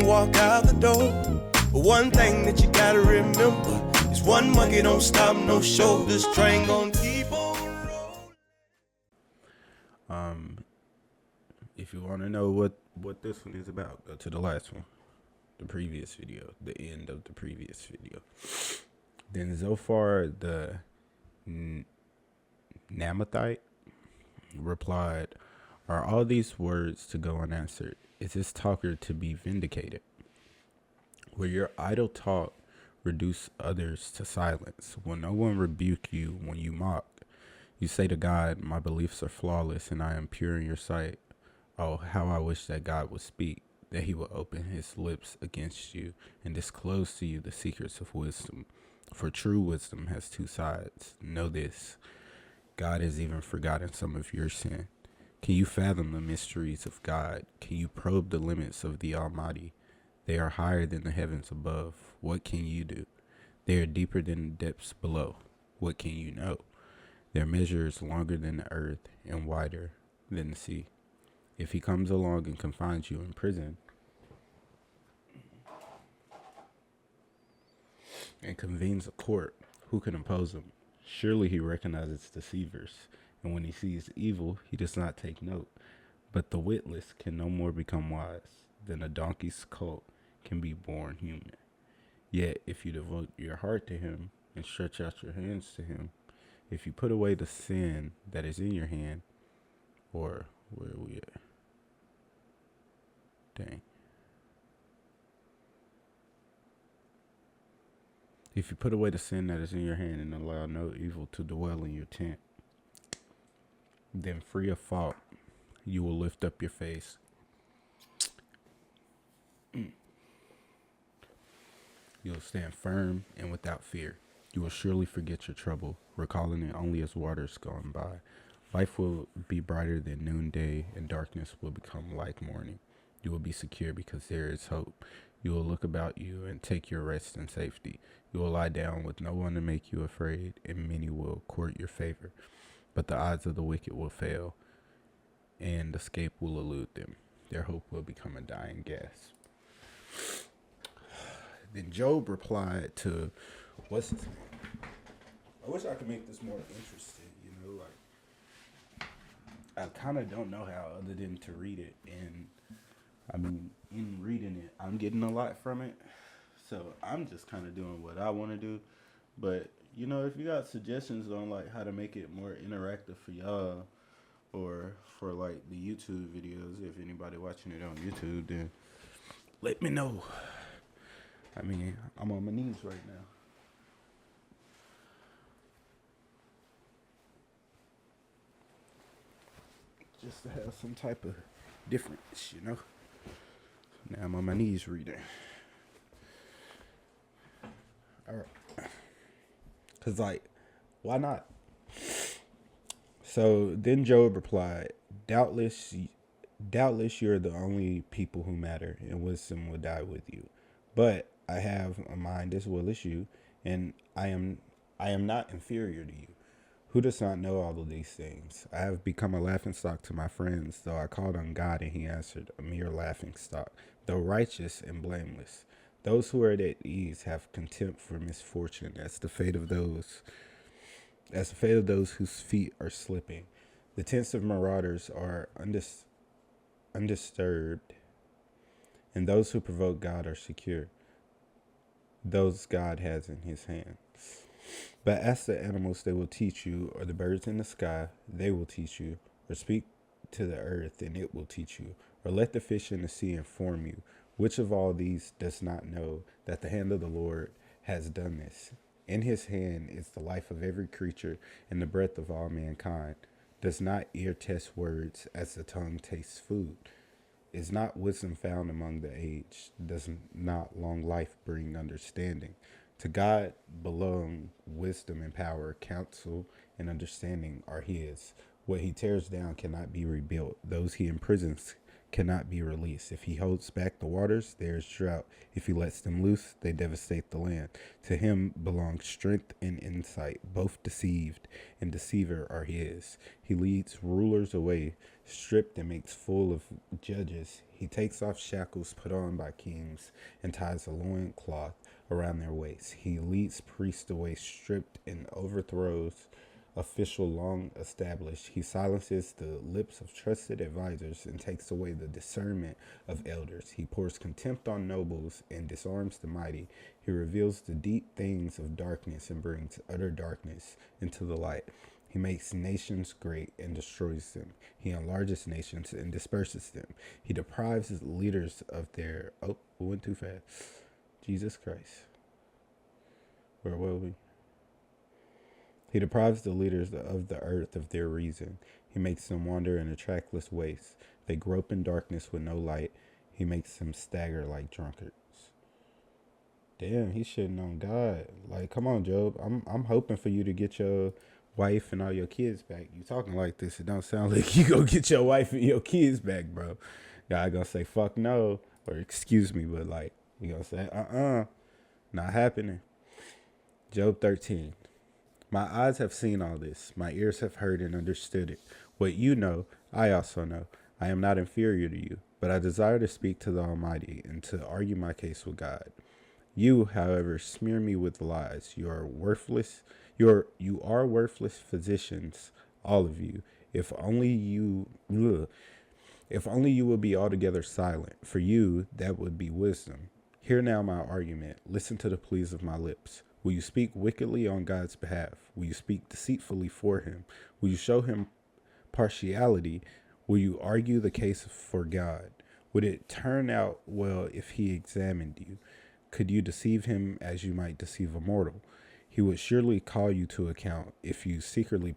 walk out the door. But one thing that you gotta remember is one monkey don't stop no show. This train gon' keep on rolling. If you want to know what this one is about, go to the last one, the previous video, the end of the previous video. Then Zophar the Namathite replied, "Are all these words to go unanswered? Is this talker to be vindicated? Will your idle talk reduce others to silence? Will no one rebuke you when you mock? You say to God, my beliefs are flawless and I am pure in your sight. Oh, how I wish that God would speak, that he would open his lips against you and disclose to you the secrets of wisdom. For true wisdom has two sides. Know this, God has even forgotten some of your sin. Can you fathom the mysteries of God? Can you probe the limits of the Almighty? They are higher than the heavens above. What can you do? They are deeper than the depths below. What can you know? Their measure is longer than the earth and wider than the sea. If he comes along and confines you in prison and convenes a court, who can oppose him? Surely he recognizes deceivers, and when he sees evil, he does not take note. But the witless can no more become wise than a donkey's colt can be born human. Yet if you devote your heart to him and stretch out your hands to him, if you put away the sin that is in your hand, or where are we at? Dang. If you put away the sin that is in your hand and allow no evil to dwell in your tent, then free of fault, you will lift up your face. You will stand firm and without fear. You will surely forget your trouble, recalling it only as waters gone by. Life will be brighter than noonday, and darkness will become like morning. You will be secure because there is hope. You will look about you and take your rest in safety. You will lie down with no one to make you afraid, and many will court your favor. But the odds of the wicked will fail, and escape will elude them. Their hope will become a dying gasp." Then Job replied to, what's his name? I wish I could make this more interesting, like, I kind of don't know how other than to read it, and I mean, in reading it, I'm getting a lot from it, so I'm just kind of doing what I want to do. But if you got suggestions on like how to make it more interactive for y'all, or for like the YouTube videos, if anybody watching it on YouTube, then let me know. I mean, I'm on my knees right now. Just to have some type of difference, Now I'm on my knees reading. All right. Because, why not? So then Job replied, Doubtless you're the only people who matter, and wisdom will die with you. But I have a mind as well as you, and I am not inferior to you. Who does not know all of these things? I have become a laughingstock to my friends, though I called on God and he answered, a mere laughingstock, though righteous and blameless. Those who are at ease have contempt for misfortune, as the fate of those whose feet are slipping. The tents of marauders are undisturbed, and those who provoke God are secure. Those God has in his hands. But ask the animals, they will teach you, or the birds in the sky, they will teach you, or speak to the earth, and it will teach you, or let the fish in the sea inform you. Which of all these does not know that the hand of the Lord has done this? In his hand is the life of every creature and the breath of all mankind. Does not ear test words as the tongue tastes food? Is not wisdom found among the aged? Does not long life bring understanding? To God belong wisdom and power, counsel and understanding are his. What he tears down cannot be rebuilt. Those he imprisons cannot be released. If he holds back the waters, there is drought. If he lets them loose, they devastate the land. To him belongs strength and insight. Both deceived and deceiver are his. He leads rulers away, stripped and makes full of judges. He takes off shackles put on by kings and ties a loin cloth around their waists. He leads priests away, stripped, and overthrows official long established. He silences the lips of trusted advisors and takes away the discernment of elders. He pours contempt on nobles and disarms the mighty. He reveals the deep things of darkness and brings utter darkness into the light. He makes nations great and destroys them. He enlarges nations and disperses them. He deprives his leaders of their... Oh, we went too fast. Jesus Christ. Where were we? He deprives the leaders of the earth of their reason. He makes them wander in a trackless waste. They grope in darkness with no light. He makes them stagger like drunkards. Damn, he's shitting on God. Like, come on, Job. I'm hoping for you to get your wife and all your kids back. You talking like this, it don't sound like you gonna get your wife and your kids back, bro. God gonna say fuck no, or excuse me, but like, you gonna say not happening. Job 13. My eyes have seen all this. My ears have heard and understood it. What you know, I also know. I am not inferior to you, but I desire to speak to the Almighty and to argue my case with God. You, however, smear me with lies. You are worthless. You are worthless physicians, all of you. If only you would be altogether silent. For you, that would be wisdom. Hear now my argument. Listen to the pleas of my lips. Will you speak wickedly on God's behalf? Will you speak deceitfully for him? Will you show him partiality? Will you argue the case for God? Would it turn out well if he examined you? Could you deceive him as you might deceive a mortal? He would surely call you to account if you secretly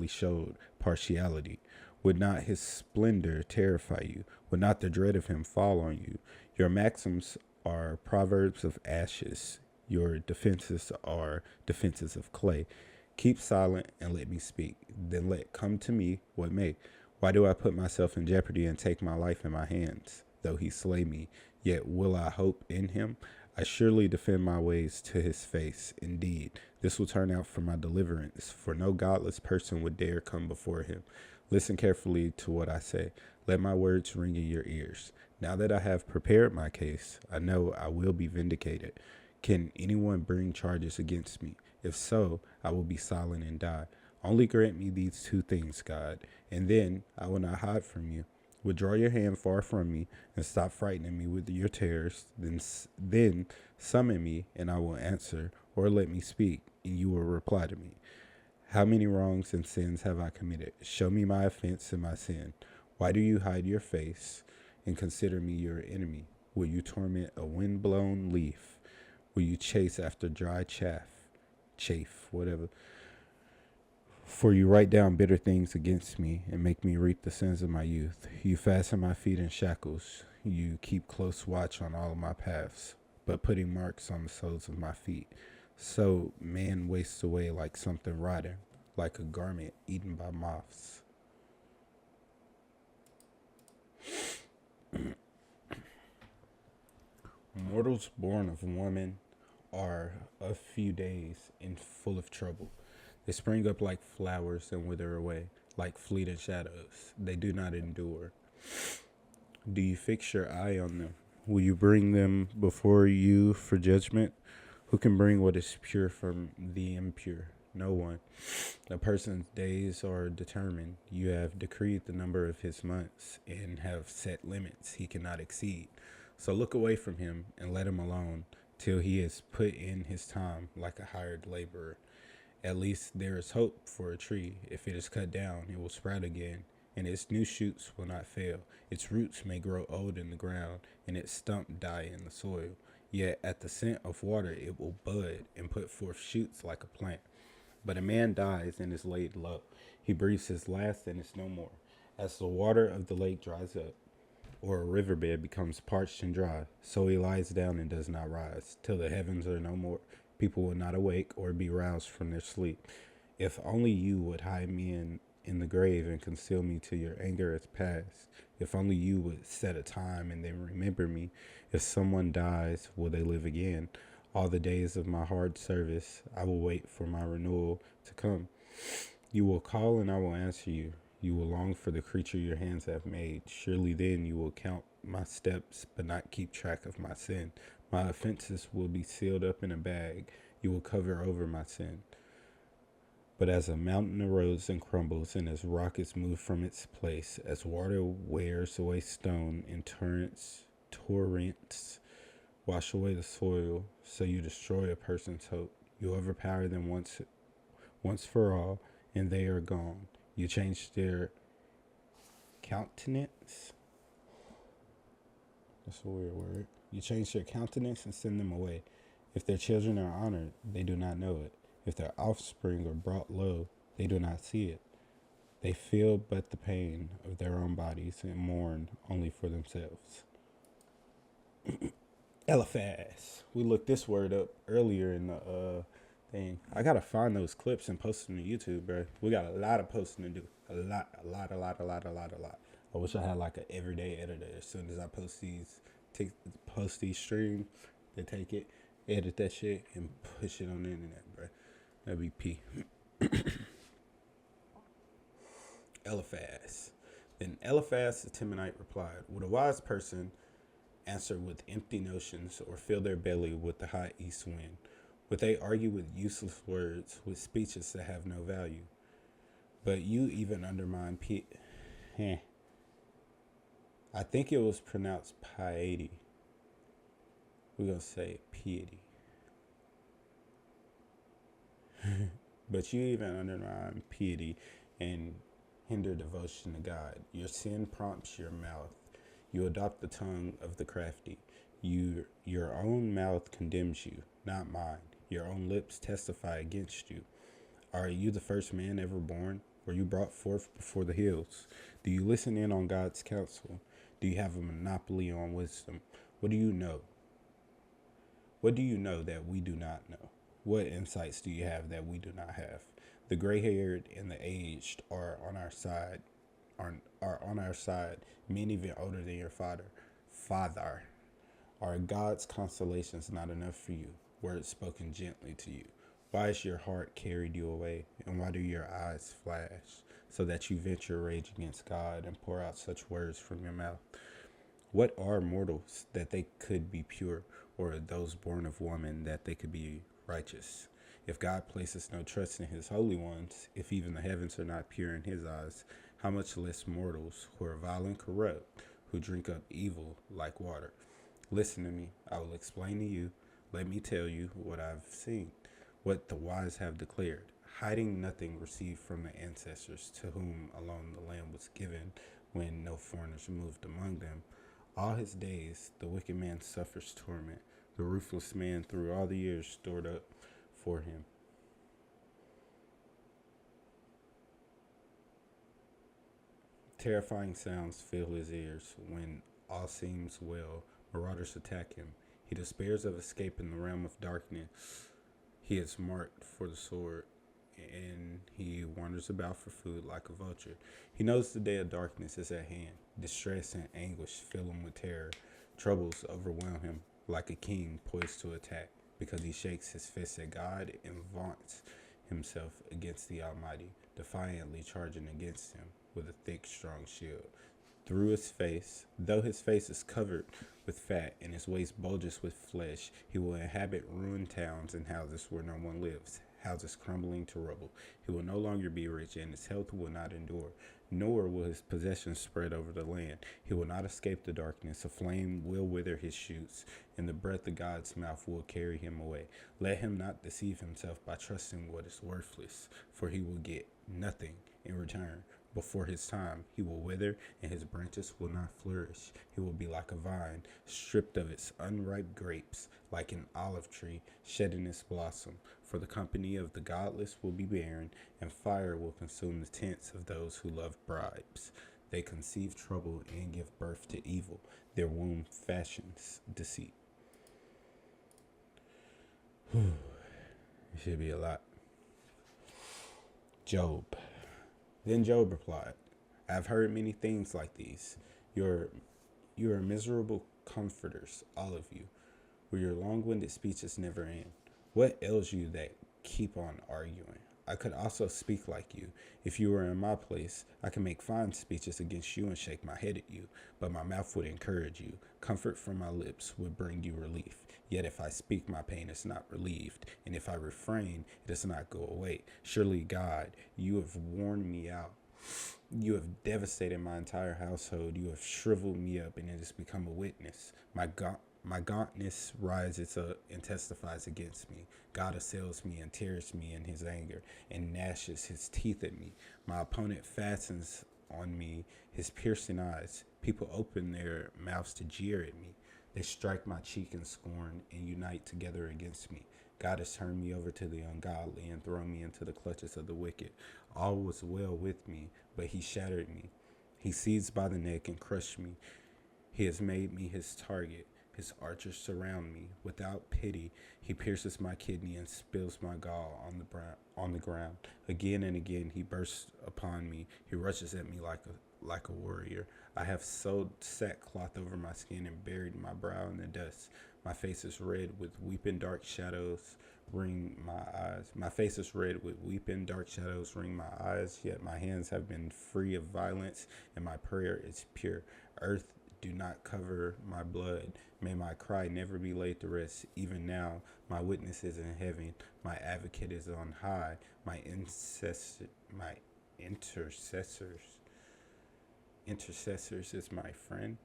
showed partiality. Would not his splendor terrify you? Would not the dread of him fall on you? Your maxims are proverbs of ashes. Your defenses are defenses of clay. Keep silent and let me speak. Then let come to me what may. Why do I put myself in jeopardy and take my life in my hands? Though he slay me, yet will I hope in him. I surely defend my ways to his face. Indeed, this will turn out for my deliverance, for no godless person would dare come before him. Listen carefully to what I say. Let my words ring in your ears. Now that I have prepared my case, I know I will be vindicated. Can anyone bring charges against me? If so, I will be silent and die. Only grant me these two things, God, and then I will not hide from you. Withdraw your hand far from me and stop frightening me with your terrors. Then summon me and I will answer, or let me speak and you will reply to me. How many wrongs and sins have I committed? Show me my offense and my sin. Why do you hide your face and consider me your enemy? Will you torment a wind-blown leaf? Will you chase after dry chaff, whatever? For you write down bitter things against me and make me reap the sins of my youth. You fasten my feet in shackles. You keep close watch on all of my paths, but putting marks on the soles of my feet. So man wastes away like something rotting, like a garment eaten by moths. Mortals born of woman are a few days and full of trouble. They spring up like flowers and wither away, like fleeting shadows. They do not endure. Do you fix your eye on them? Will you bring them before you for judgment? Who can bring what is pure from the impure? No one. A person's days are determined. You have decreed the number of his months and have set limits he cannot exceed. So look away from him and let him alone till he has put in his time like a hired laborer. At least there is hope for a tree. If it is cut down, it will sprout again, and its new shoots will not fail. Its roots may grow old in the ground, and its stump die in the soil. Yet at the scent of water it will bud and put forth shoots like a plant. But a man dies and is laid low. He breathes his last and is no more. As the water of the lake dries up, or a riverbed becomes parched and dry, so he lies down and does not rise, till the heavens are no more. People will not awake or be roused from their sleep. If only you would hide me in in the grave and conceal me till your anger has passed. If only you would set a time and then remember me. If someone dies, will they live again? All the days of my hard service, I will wait for my renewal to come. You will call and I will answer you. You will long for the creature your hands have made. Surely then you will count my steps, but not keep track of my sin. My offenses will be sealed up in a bag. You will cover over my sin. But as a mountain erodes and crumbles, and as rock is moved from its place, as water wears away stone, and torrents wash away the soil, so you destroy a person's hope. You overpower them once for all, and they are gone. You change their countenance. That's a weird word. You change their countenance and send them away. If their children are honored, they do not know it. If their offspring are brought low, they do not see it. They feel but the pain of their own bodies and mourn only for themselves. Eliphaz. We looked this word up earlier in the thing. I gotta find those clips and post them to YouTube, bro. We got a lot of posting to do. A lot. I wish I had like an everyday editor. As soon as I post these streams, they take it, edit that shit, and push it on the internet, bro. That'd be P. Eliphaz. Then Eliphaz the Temanite replied, would a wise person answer with empty notions or fill their belly with the hot east wind? Would they argue with useless words, with speeches that have no value? But you even undermine I think it was pronounced piety. We're going to say piety. But you even undermine piety and hinder devotion to God. Your sin prompts your mouth. You adopt the tongue of the crafty. Your own mouth condemns you, not mine. Your own lips testify against you. Are you the first man ever born? Were you brought forth before the hills? Do you listen in on God's counsel? Do you have a monopoly on wisdom? What do you know? What do you know that we do not know? What insights do you have that we do not have? The gray-haired and the aged are on our side. Are on our side, men even older than your father. Are God's consolations not enough for you? Words spoken gently to you. Why has your heart carried you away? And why do your eyes flash? So that you vent your rage against God and pour out such words from your mouth. What are mortals that they could be pure, or those born of woman that they could be righteous? If God places no trust in his holy ones, if even the heavens are not pure in his eyes, how much less mortals who are vile and corrupt, who drink up evil like water? Listen to me, I will explain to you. Let me tell you what I've seen, what the wise have declared, hiding nothing received from the ancestors to whom alone the land was given when no foreigners moved among them. All his days the wicked man suffers torment, the ruthless man through all the years stored up for him. Terrifying sounds fill his ears. When all seems well, marauders attack him. He despairs of escape in the realm of darkness. He is marked for the sword, and he wanders about for food like a vulture. He knows the day of darkness is at hand. Distress and anguish fill him with terror. Troubles overwhelm him like a king poised to attack, because he shakes his fist at God and vaunts himself against the Almighty, defiantly charging against him with a thick, strong shield. Though his face is covered with fat and his waist bulges with flesh, he will inhabit ruined towns and houses where no one lives, houses crumbling to rubble. He will no longer be rich, and his health will not endure, nor will his possessions spread over the land. He will not escape the darkness. A flame will wither his shoots, and the breath of God's mouth will carry him away. Let him not deceive himself by trusting what is worthless, for he will get nothing in return. Before his time, he will wither, and his branches will not flourish. He will be like a vine, stripped of its unripe grapes, like an olive tree shedding its blossom. For the company of the godless will be barren, and fire will consume the tents of those who love bribes. They conceive trouble and give birth to evil. Their womb fashions deceit. It should be a lot. Job. Then Job replied, I have heard many things like these. You're, you are miserable comforters, all of you, where your long-winded speeches never end. What ails you that keep on arguing? I could also speak like you. If you were in my place, I could make fine speeches against you and shake my head at you, but my mouth would encourage you. Comfort from my lips would bring you relief. Yet if I speak, my pain is not relieved, and if I refrain, it does not go away. Surely, God, you have worn me out. You have devastated my entire household. You have shriveled me up, and it has become a witness. My gauntness rises up and testifies against me. God assails me and tears me in his anger and gnashes his teeth at me. My opponent fastens on me his piercing eyes. People open their mouths to jeer at me. They strike my cheek in scorn and unite together against me. God has turned me over to the ungodly and thrown me into the clutches of the wicked. All was well with me, but he shattered me. He seized by the neck and crushed me. He has made me his target. His archers surround me. Without pity, he pierces my kidney and spills my gall on the ground. Again and again, he bursts upon me. He rushes at me like a warrior. I have sewed sackcloth over my skin and buried my brow in the dust. My face is red with weeping dark shadows ring my eyes. My face is red with weeping dark shadows ring my eyes. Yet my hands have been free of violence, and my prayer is pure. Earth, do not cover my blood. May my cry never be laid to rest. Even now, my witness is in heaven. My advocate is on high. My intercessors is my friend.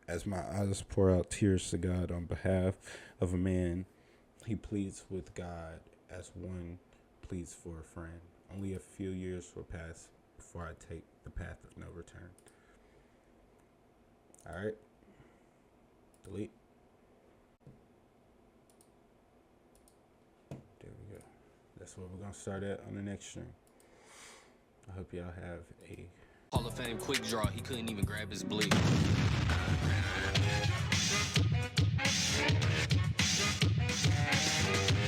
As my eyes pour out tears to God on behalf of a man, he pleads with God as one pleads for a friend. Only a few years will pass before I take the path of no return. All right. Delete. There we go. That's what we're going to start at on the next stream. I hope y'all have a Hall of Fame quick draw. He couldn't even grab his bleed.